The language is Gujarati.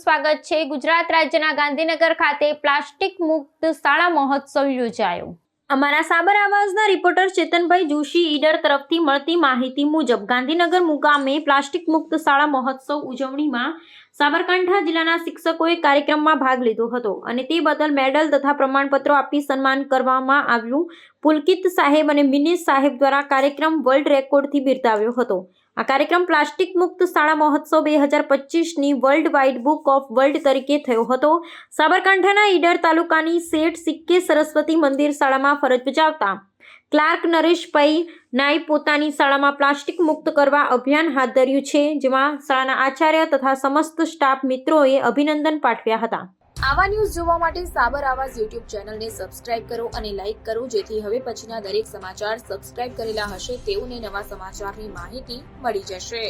સ્વાગત છે। ગુજરાત રાજ્યના ગાંધીનગર ખાતે પ્લાસ્ટિક મુક્ત શાળા મહોત્સવ યોજાયો। અમારા સાબર આવાઝના રિપોર્ટર ચેતનભાઈ જોશી ઈડર તરફથી મળતી માહિતી મુજબ ગાંધીનગર મુકામે પ્લાસ્ટિક મુક્ત શાળા મહોત્સવ ઉજવણીમાં સાબરકાંઠા જિલ્લાના શિક્ષકોએ કાર્યક્રમમાં ભાગ લીધો હતો અને તે બદલ મેડલ તથા પ્રમાણપત્રો આપી સન્માન કરવામાં આવ્યું। પુલકિત સાહેબ અને મિનેશ સાહેબ દ્વારા કાર્યક્રમ વર્લ્ડ રેકોર્ડથી બિરદાવ્યો હતો। આ કાર્યક્રમ પ્લાસ્ટિક મુક્ત શાળા મહોત્સવ 2025ની world wide book of world તરીકે થયો હતો। સાબરકાંઠાના ઈડર તાલુકાની શેઠ સિક્કે સરસ્વતી મંદિર શાળામાં ફરજ બજાવતા ક્લાર્ક નરેશભાઈ નાઈ પોતાની શાળામાં પ્લાસ્ટિક મુક્ત કરવા અભિયાન હાથ ધર્યું છે, જેમાં શાળાના આચાર્ય તથા સમસ્ત સ્ટાફ મિત્રોએ અભિનંદન પાઠવ્યા હતા। આવા ન્યૂઝ જોવા માટે સાબર આવાઝ યુટ્યુબ ચેનલને સબસ્ક્રાઇબ કરો અને લાઇક કરો, જેથી હવે પછીના દરેક સમાચાર સબસ્ક્રાઇબ કરેલા હશે તેઓને નવા સમાચારની માહિતી મળી જશે।